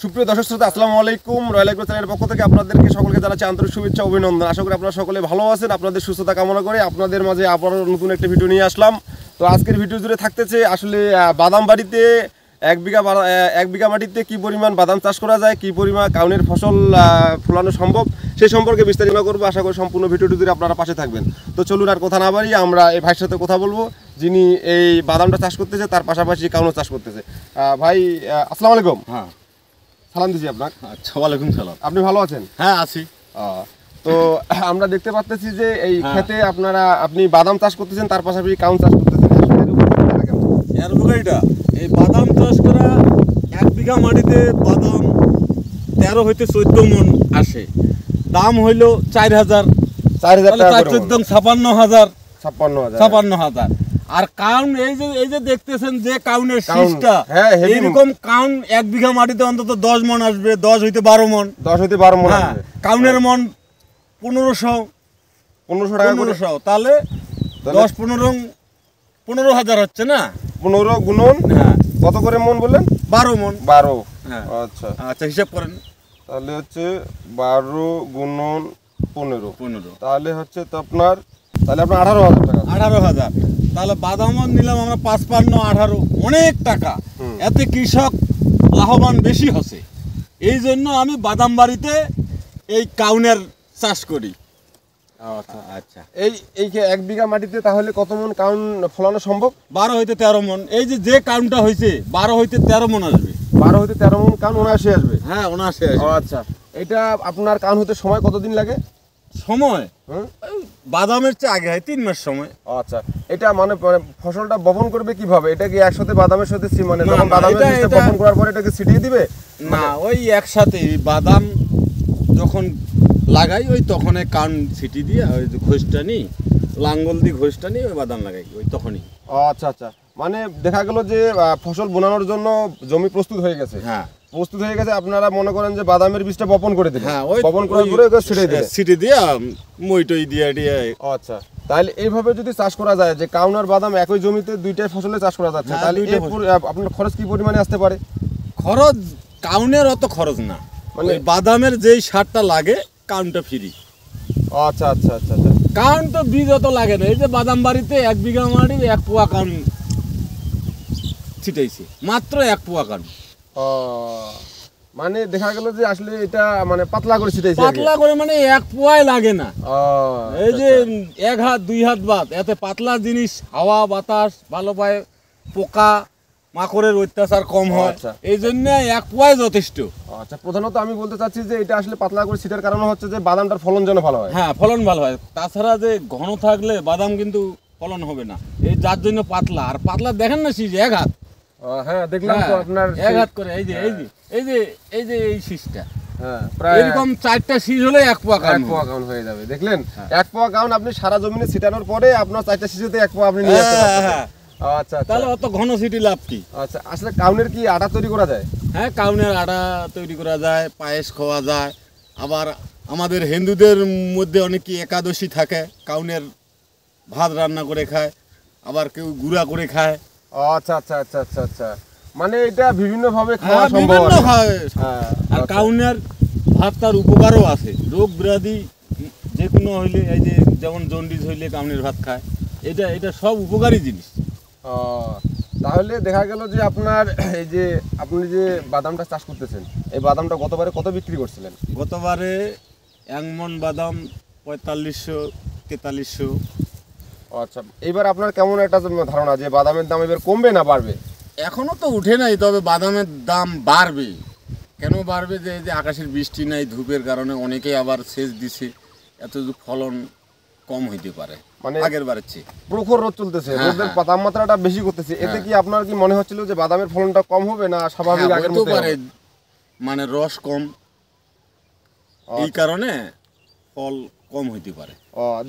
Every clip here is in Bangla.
সুপ্রিয় দর্শক শ্রোতা, আসসালামু আলাইকুম। রয়্যাল এগ্রো চ্যানেলের পক্ষ থেকে আপনাদেরকে সকলকে জানাচ্ছি আন্তরিক শুভেচ্ছা অভিনন্দন। আশা করি আপনারা সকলে ভালো আছেন। আপনাদের সুস্থতা কামনা করে আপনাদের মাঝে আবারও নতুন একটা ভিডিও নিয়ে আসলাম। তো আজকের ভিডিও জুড়ে থাকতেছে আসলে বাদাম বাড়িতে এক বিঘা মাটিতে কী পরিমাণ বাদাম চাষ করা যায়, কী পরিমাণ কাউনের ফসল ফলানো সম্ভব, সেই সম্পর্কে বিস্তারিত করবো। আশা করি সম্পূর্ণ ভিডিওটি জুড়ে আপনারা পাশে থাকবেন। তো চলুন আর কথা না বাড়িয়ে আমরা এই ভাইয়ের সাথে কথা বলবো, যিনি এই বাদামটা চাষ করতেছে, তার পাশাপাশি কাউনের চাষ করতেছে। ভাই আসসালামু আলাইকুম। হ্যাঁ, সালাম দিছি আপনাকে। আচ্ছা, ওয়ালাইকুম সালাম। আপনি ভালো আছেন? হ্যাঁ, আছি। তো আমরা দেখতে পাচ্ছি যে এই ক্ষেতে আপনি বাদাম চাষ করতেছেন, তার পাশাপাশি কাউন চাষ করতেছেন। এর উপকারিতা এই বাদাম চাষ করা 1 বিঘা মাটিতে বাদাম 13 হইতে 14 মন আসে। দাম হইল 4000 টাকা, 56,000। আর কাউন এই যে দেখতেছেন যে কাউনের শীষটা, এইরকম কাউন 1 বিঘা মাটিতে অন্তত 10 মন আসবে, 10 হইতে 12 মন। আসবে। কাউনের মন 1500 টাকা, 1500। তাহলে 10 15,000 হচ্ছে না? 15 গুণন কত করে মন বললেন? 12 মন। 12। আচ্ছা আচ্ছা, হিসাব করেন। তাহলে হচ্ছে 12 গুণন 15। তাহলে হচ্ছে তো আপনার 18,000 টাকা। 18,000। তাহলে বাদামও নিলাম আমরা 55, 18, অনেক টাকা। এতে কৃষক লাভবান বেশি হচ্ছে। এই জন্য আমি বাদাম বাড়িতে এই কাউনের চাষ করি। আচ্ছা, এই 1 বিঘা মাটিতে তাহলে কত মন কাউন ফলানো সম্ভব? 12 হইতে 13 মন। এই যে কাউনটা হয়েছে 12 হইতে 13 মন আসবে। 12 হইতে 13 মন কাউন 79 আসবে। হ্যাঁ, 79 আসবে। আচ্ছা, এটা আপনার কাউন হতে সময় কতদিন লাগে? সময় বাদামের চেয়ে আগে হয় 3 মাস সময়। আচ্ছা, এটা মানে ফসলটা বপন করবে কিভাবে? এটা কি একসাথে বাদামের সাথে যখন বাদামের বীজটা বপন করার পরে এটাকে ছিটিয়ে দিবে? না, ওই একসাথে বাদাম যখন লাগাই ওই তখন কান ছিটি দিয়ে ওই যে ঘষটা নিই, লাঙ্গল দিয়ে ঘষটা নিই, ওই বাদাম লাগাই ওই তখনই। আচ্ছা আচ্ছা, মানে দেখা গেল যে ফসল বোনানোর জন্য জমি প্রস্তুত হয়ে গেছে। হ্যাঁ, প্রস্তুত হয়ে গেছে, আপনারা মনে করেন যে বাদামের বীজটা বপন করে দিলেন। হ্যাঁ, ওই বপন করার পরে ছিটি দিয়ে মইটই দিয়ে। আচ্ছা, তাহলে এইভাবে যদি চাষ করা যায় যে কাউন আর বাদাম একই জমিতে দুইটাই ফসলে চাষ করা যাচ্ছে, তাহলে আপনার খরচ কি পরিমাণে আসতে পারে? খরচ কাউনের অত খরচ না, মানে বাদামের যেই সারটা লাগে কাউনটা ফ্রি। আচ্ছা আচ্ছা আচ্ছা আচ্ছা, কাউন তো বীজ অত লাগে না। এই যে বাদাম বাড়িতে 1 বিঘা মাটি 1 পোয়া কাউন ছিটাইছে, মাত্র 1 পোয়া কাউন। মানে দেখা গেল যে আসলে এটা মানে পাতলা করে ছিটাইছে, পাতলা করে মানে 1 পোয়াই লাগে না। এই যে 1 হাত 2 হাত বাদ, এতে পাতলা জিনিস হাওয়া বাতাস ভালো পায়, পোকা মাকড়ের অত্যাচার কম হয়। এই জন্য 1 পোয়াই যথেষ্ট। আচ্ছা, প্রধানত আমি বলতে চাচ্ছি যে এটা আসলে পাতলা করে ছিটার কারণ হচ্ছে যে বাদামটার ফলন যেন ভালো হয়। হ্যাঁ, ফলন ভালো হয়। তাছাড়া যে ঘন থাকলে বাদাম কিন্তু ফলন হবে না, এই যার জন্য পাতলা। আর পাতলা দেখেন না শীষ 1 হাত। হ্যাঁ, দেখলাম তো আপনার 1 হাত করে। এই যে এই শীষটা, প্রায় এরকম 4টা শীষ হলে 1 পোয়া কাউন হয়ে যাবে। দেখলেন, 1 পোয়া কাউন আপনি সারা জমিনে ছিটানোর পরে আপনার 4টা শীষেতে 1 পোয়া আপনি নিয়ে আসতে পারবেন। আচ্ছা, তাহলে অত ঘন সিটি লাভ কি? আচ্ছা, আসলে কাউনের কি আটা তৈরি করা যায়? হ্যাঁ, কাউনের আটা তৈরি করা যায়, পায়েস খাওয়া যায়। আবার আমাদের হিন্দুদের মধ্যে অনেকে একাদশী থাকে, কাউনের ভাত রান্না করে খায়, আবার কেউ গুঁড়া করে খায়। আচ্ছা আচ্ছা আচ্ছা আচ্ছা আচ্ছা, মানে এটা বিভিন্ন ভাবে খাওয়া সম্ভব। আর কাউনের ভাত তার উপকারও আছে। রোগ ব্যাধি যে কোনো হইলে, এই যে যেমন জন্ডিস হইলে কাউনের ভাত খায়। এটা সব উপকারী জিনিস। তাহলে দেখা গেল যে আপনার এই যে আপনি যে বাদামটা চাষ করতেছেন, এই বাদামটা গতবারে কত বিক্রি করছিলেন? গতবারে 1 মন বাদাম 4500-4300। আচ্ছা, এইবার আপনার কেমন একটা ধারণা যে বাদামের দাম এবার কমবে না বাড়বে? এখনো তো উঠে নাই, তবে বাদামের দাম বাড়বে। কেন বাড়বে? যে আকাশের বৃষ্টি নাই, ধূপের কারণে অনেকেই আবার সেচ দিছে, এত ফলন কম হইতে পারে, মানে আগের বারের চেয়ে। প্রখর রোদ চলতেছে, রোদের তাপমাত্রাটা বেশি করতেছে, এতে কি আপনার কি মনে হচ্ছিল যে বাদামের ফলনটা কম হবে না স্বাভাবিক আগের মতো হবে? মানে রস কম, এই কারণে ফল কম হইতে পারে।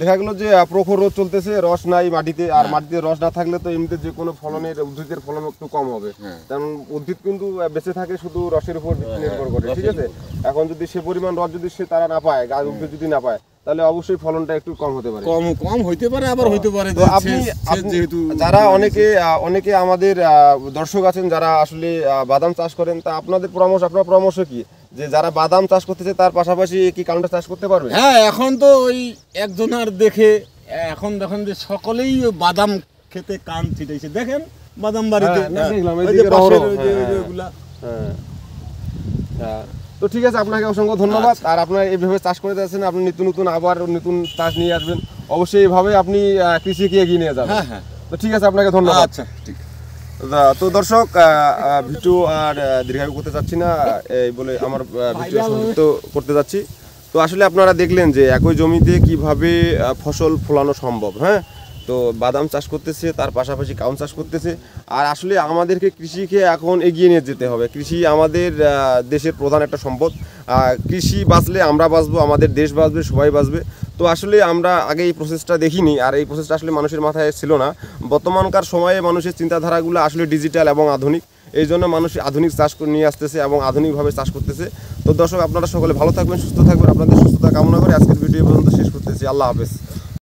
দেখা গেল যে প্রখর রোদ চলতেছে, রস নাই মাটিতে, আর মাটিতে রস না থাকলে তো এমনিতে যে কোনো ফলনের উদ্ভিদের ফলন একটু কম হবে। কারণ উদ্ভিদ কিন্তু বেঁচে থাকে শুধু রসের উপর নির্ভর করে, ঠিক আছে? এখন যদি সে পরিমাণ রস যদি সে তারা না পায়, গাছ উদ্ভিদ যদি না পায়, তাহলে অবশ্যই ফলনটা একটু কম হতে পারে। কম কম হইতে পারে, আবার হইতে পারে তো যে আপনি যেহেতু যারা অনেকে আমাদের দর্শক আছেন যারা আসলে বাদাম চাষ করেন, তা আপনার পরামর্শ কি, যে যারা বাদাম চাষ করতেছে তার পাশাপাশি কি কাউন্টার চাষ করতে পারবে? হ্যাঁ, এখন তো ওই একজনের দেখে এখন দেখেন যে সকলেই ওই বাদাম খেতে কান ছিটাইছে, দেখেন বাদাম বাড়িতে হ্যাঁ, না, দেখলাম, ওই যে এইদিকে পাশের রহরহ, ওই যে- হ্যাঁ, ওই যে হ্যাঁ। ওগুলা। হ্যাঁ। তো ঠিক আছে, আপনাকে অসংখ্য ধন্যবাদ। আর আপনার এইভাবে চাষ করে যাচ্ছেন, আপনি নতুন আবার নতুন চাষ নিয়ে আসবেন, অবশ্যই এইভাবে আপনি কৃষিকে এগিয়ে নিয়ে যাবেন। হ্যাঁ হ্যাঁ, তো ঠিক আছে, আপনাকে ধন্যবাদ। আচ্ছা ঠিক। তো দর্শক, ভিডিও আর দীর্ঘায়ু করতে চাচ্ছি না, এই বলে আমার ভিডিও সমাপ্ত করতে যাচ্ছি। তো আসলে আপনারা দেখলেন যে একই জমিতে কিভাবে ফসল ফলানো সম্ভব। হ্যাঁ, তো বাদাম চাষ করতেছে, তার পাশাপাশি কাউন চাষ করতেছে। আর আসলে আমাদেরকে কৃষিকে এখন এগিয়ে নিয়ে যেতে হবে। কৃষি আমাদের দেশের প্রধান একটা সম্পদ। কৃষি বাঁচলে আমরা বাঁচবো, আমাদের দেশ বাঁচবে, সবাই বাঁচবে। তো আসলে আমরা আগে এই প্রসেসটা দেখিনি, আর এই প্রসেসটা আসলে মানুষের মাথায় ছিল না। বর্তমানকার সময়ে মানুষের চিন্তাধারাগুলো আসলে ডিজিটাল এবং আধুনিক, এই জন্য মানুষ আধুনিক চাষ নিয়ে আসতেছে এবং আধুনিকভাবে চাষ করতেছে। তো দর্শক, আপনারা সকলে ভালো থাকবেন, সুস্থ থাকবেন, আপনাদের সুস্থতা কামনা করে আজকের ভিডিও পর্যন্ত শেষ করতেছি। আল্লাহ হাফেজ।